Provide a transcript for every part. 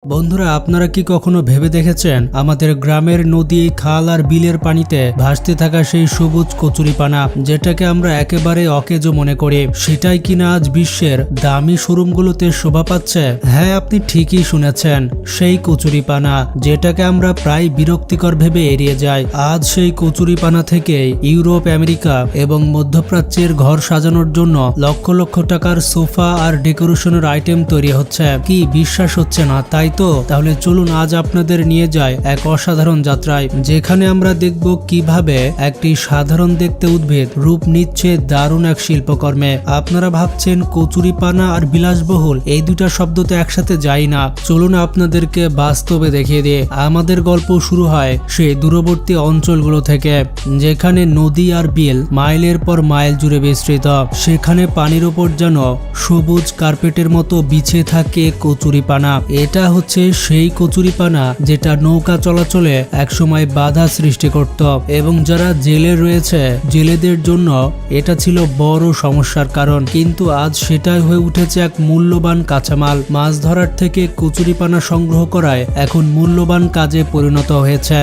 বন্ধুরা, আপনারা কি কখনো ভেবে দেখেছেন আমাদের গ্রামের নদী, খাল আর বিলের পানিতে ভাসতে থাকা সেই সবুজ কচুরিপানা, যেটাকে আমরা একেবারে অকেজো মনে করি, সেটাই কিনা আজ বিশ্বের দামি শোরুমগুলোতে শোভা পাচ্ছে? হ্যাঁ, আপনি ঠিকই শুনেছেন, সেই কচুরিপানা যেটাকে আমরা প্রায় বিরক্তিকর ভেবে এড়িয়ে যাই। আজ সেই কচুরিপানা থেকে ইউরোপ, আমেরিকা এবং মধ্যপ্রাচ্যের ঘর সাজানোর জন্য লক্ষ লক্ষ টাকার সোফা আর ডেকোরেশনের আইটেম তৈরি হচ্ছে। কি বিশ্বাস হচ্ছে না, তাই তো? তাহলে চলুন আজ আপনাদের নিয়ে যায় এক অসাধারণ যাত্রায়, যেখানে আমরা দেখব কিভাবে একটি সাধারণ দেখতে উদ্ভিদ রূপ নিচ্ছে দারুণ এক শিল্পকর্মে। আপনারা ভাবছেন কচুরিপানা আর বিলাসবহুল এই দুটা শব্দ তো একসাথে যায় না। চলুন আপনাদেরকে বাস্তবে দেখিয়ে দিয়ে আমাদের গল্প শুরু হয় সেই দূরবর্তী অঞ্চলগুলো থেকে, যেখানে নদী আর বিল মাইলের পর মাইল জুড়ে বিস্তৃত। সেখানে পানির উপর যেন সবুজ কার্পেটের মতো বিছে থাকে কচুরিপানা। এটা হচ্ছে সেই কচুরিপানা যেটা নৌকা চলাচলে একসময় বাধা সৃষ্টি করত, এবং যারা জেলে রয়েছে জেলেদের জন্য এটা ছিল বড় সমস্যার কারণ। কিন্তু আজ সেটাই হয়ে উঠেছে এক মূল্যবান কাঁচামাল। মাছ ধরার থেকে কচুরিপানা সংগ্রহ করায় এখন মূল্যবান কাজে পরিণত হয়েছে।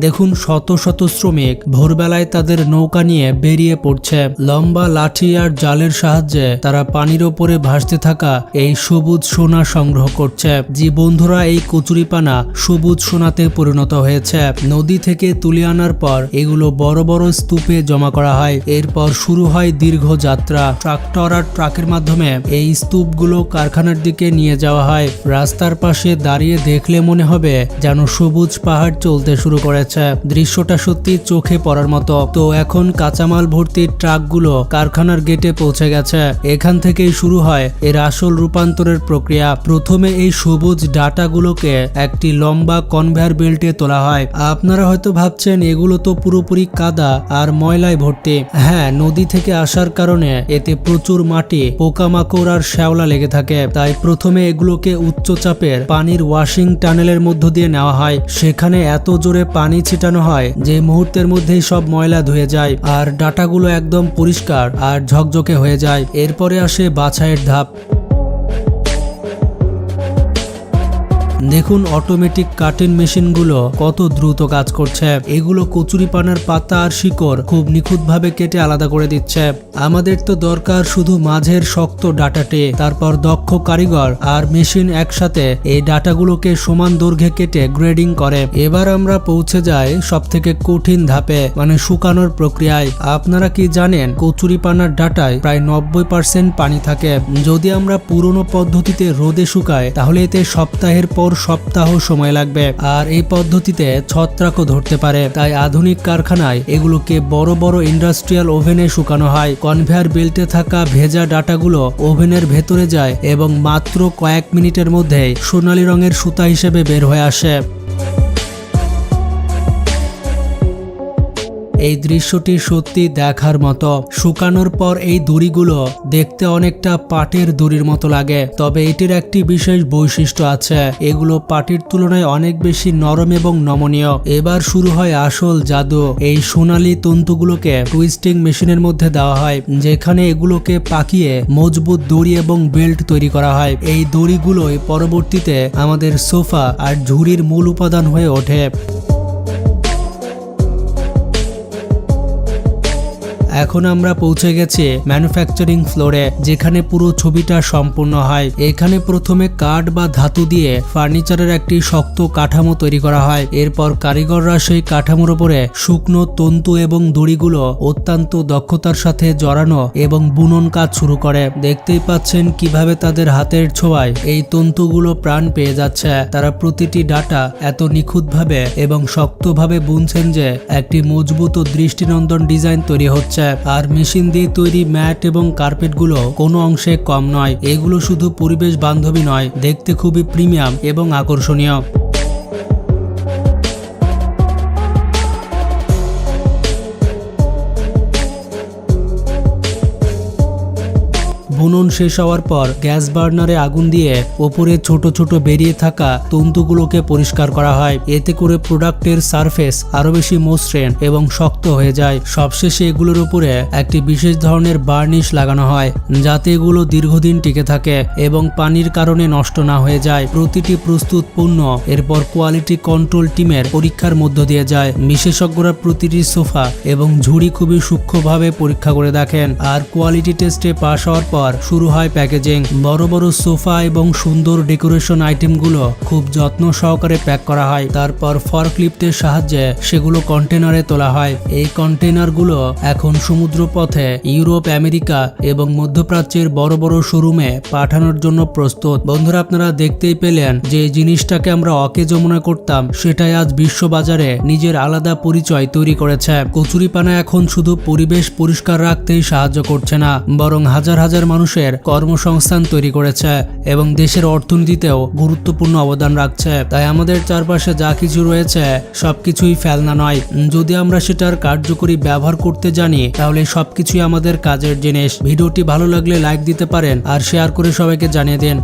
দেখুন, শত শত শ্রমিক ভোরবেলায় তাদের নৌকা নিয়ে বেরিয়ে পড়ছে। লম্বা লাঠি আর জালের সাহায্যে তারা পানির ওপরে ভাসতে থাকা এই সবুজ সোনা সংগ্রহ করছে। যে বন্ধুরা, এই কচুরিপানা সবুজ সোনাতে পরিণত হয়েছে। নদী থেকে তুলে আনার পর এগুলো বড় বড় স্তূপে জমা করা হয়। এরপর শুরু হয় দীর্ঘ যাত্রা। ট্রাক্টর আর ট্রাকের মাধ্যমে এই স্তূপগুলো কারখানার দিকে নিয়ে যাওয়া হয়। রাস্তার পাশে দাঁড়িয়ে দেখলে মনে হবে যেন সবুজ পাহাড় চলতে শুরু করেছে। দৃশ্যটা সত্যি চোখে পড়ার মতো। তো এখন কাঁচামাল ভর্তি ট্রাকগুলো কারখানার গেটে পৌঁছে গেছে। এখান থেকেই শুরু হয় এর আসল রূপান্তরের প্রক্রিয়া। প্রথমে এই সবুজ ডাটাগুলোকে একটি লম্বা কনভেয়ার বেল্টে তোলা হয়। আপনারা হয়তো ভাবছেন এগুলো তো পুরোপুরি কাদা আর ময়লায় ভর্তি। হ্যাঁ, নদী থেকে আসার কারণে এতে প্রচুর মাটি, পোকামাকড় আর শ্যাওলা লেগে থাকে। তাই প্রথমে এগুলোকে উচ্চ চাপের পানির ওয়াশিং টানেলের মধ্য দিয়ে নেওয়া হয়। সেখানে এত জোরে পানি ছিটানো হয় যে মুহূর্তের মধ্যেই সব ময়লা ধুয়ে যায় আর ডাটাগুলো একদম পরিষ্কার আর ঝকঝকে হয়ে যায়। এরপরে আসে বাছাইয়ের ধাপ। দেখুন, অটোমেটিক কাটিং মেশিনগুলো কত দ্রুত কাজ করছে। এগুলো কচুরিপানার পাতা আর শিকড় খুব নিখুঁতভাবে কেটে আলাদা করে দিচ্ছে। আমাদের তো দরকার শুধু মাঝের শক্ত ডাটাটে। তারপর দক্ষ কারিগর আর মেশিন একসাথে এই ডাটাগুলোকে সমান দৈর্ঘ্যে কেটে গ্রেডিং করে। এবার আমরা পৌঁছে যাই সব থেকে কঠিন ধাপে, মানে শুকানোর প্রক্রিয়ায়। আপনারা কি জানেন, কচুরিপানার ডাটায় প্রায় 90% পানি থাকে। যদি আমরা পুরনো পদ্ধতিতে রোদে শুকাই তাহলে এতে সপ্তাহের পর সপ্তাহ সময় লাগবে, আর এই পদ্ধতিতে ছত্রাকও ধরতে পারে। তাই আধুনিক কারখানায় এগুলোকে বড় বড় ইন্ডাস্ট্রিয়াল ওভেনে শুকানো হয়। কনভেয়ার বেল্টে থাকা ভেজা ডাটাগুলো ওভেনের ভেতরে যায় এবং মাত্র কয়েক মিনিটের মধ্যেই সোনালী রঙের সুতা হিসেবে বের হয়ে আসে। এই দৃশ্যটি সত্যি দেখার মতো। শুকানোর পর এই দড়িগুলো দেখতে অনেকটা পাটের দড়ির মতো লাগে, তবে এটির একটি বিশেষ বৈশিষ্ট্য আছে। এগুলো পাটের তুলনায় অনেক বেশি নরম এবং নমনীয়। এবার শুরু হয় আসল জাদু। এই সোনালী তন্তুগুলোকে টুইস্টিং মেশিনের মধ্যে দেওয়া হয়, যেখানে এগুলোকে পাকিয়ে মজবুত দড়ি এবং বেল্ট তৈরি করা হয়। এই দড়িগুলোই পরবর্তীতে আমাদের সোফা আর ঝুড়ির মূল উপাদান হয়ে ওঠে। এখন আমরা পৌঁছে গেছি ম্যানুফ্যাকচারিং ফ্লোরে, যেখানে পুরো ছবিটা সম্পূর্ণ হয়। এখানে প্রথমে কাঠ বা ধাতু দিয়ে ফার্নিচারের একটি শক্ত কাঠামো তৈরি করা হয়। এরপর কারিগররা সেই কাঠামোর উপরে শুকনো তন্তু এবং দড়িগুলো অত্যন্ত দক্ষতার সাথে জড়ানো এবং বুনন কাজ শুরু করে। দেখতেই পাচ্ছেন কিভাবে তাদের হাতের ছোঁয়ায় এই তন্তুগুলো প্রাণ পেয়ে যাচ্ছে। তারা প্রতিটি ডাটা এত নিখুঁতভাবে এবং শক্তভাবে বুনছেন যে একটি মজবুত ও দৃষ্টিনন্দন ডিজাইন তৈরি হচ্ছে। আর মেশিন দিয়ে তৈরি ম্যাট এবং কার্পেটগুলো কোনো অংশে কম নয়। এগুলো শুধু পরিবেশ বান্ধবী নয়, দেখতে খুবই প্রিমিয়াম এবং আকর্ষণীয়। বুনন শেষ হওয়ার পর গ্যাস বার্নারে আগুন দিয়ে ওপরে ছোট ছোট বেরিয়ে থাকা তন্তুগুলোকে পরিষ্কার করা হয়। এতে করে প্রোডাক্টের সারফেস আরো বেশি মসৃণ এবং শক্ত হয়ে যায়। সবশেষে এগুলোর উপরে একটি বিশেষ ধরনের বার্নিশ লাগানো হয় যাতে এগুলো দীর্ঘদিন টিকে থাকে এবং পানির কারণে নষ্ট না হয়ে যায়। প্রতিটি প্রস্তুত পণ্য এরপর কোয়ালিটি কন্ট্রোল টিমের পরীক্ষার মধ্য দিয়ে যায়। বিশেষজ্ঞরা প্রতিটি সোফা এবং ঝুড়ি খুবই সূক্ষ্মভাবে পরীক্ষা করে দেখেন, আর কোয়ালিটি টেস্টে পাশ হওয়ার পর শুরু হয় প্যাকেজিং। বড় বড় সোফা এবং সুন্দর ডেকোরেশন আইটেমগুলো খুব যত্ন সহকারে প্যাক করা হয়। তারপর ফরক্লিফটের সাহায্যে সেগুলো কন্টেনারে তোলা হয়। এই কন্টেনারগুলো এখন সমুদ্র পথে ইউরোপ, আমেরিকা এবং মধ্যপ্রাচ্যের বড় বড় শোরুমে পাঠানোর জন্য প্রস্তুত। বন্ধুরা, আপনারা দেখতেই পেলেন যে জিনিসটাকে আমরা অকেজো মনে করতাম সেটাই আজ বিশ্ববাজারে নিজের আলাদা পরিচয় তৈরি করেছে। কচুরিপানা এখন শুধু পরিবেশ পরিষ্কার রাখতেই সাহায্য করছে না, বরং হাজার হাজার মানুষের কর্মসংস্থান তৈরি করেছে এবং দেশের অর্থনীতিতেও গুরুত্বপূর্ণ অবদান রাখছে। তাই আমাদের চারপাশে যা কিছু রয়েছে সবকিছুই ফেলনা নয়। যদি আমরা সেটার কার্যকরী ব্যবহার করতে জানি তাহলে সবকিছুই আমাদের কাজের জিনিস। ভিডিওটি ভালো লাগলে লাইক দিতে পারেন আর শেয়ার করে সবাইকে জানিয়ে দিন।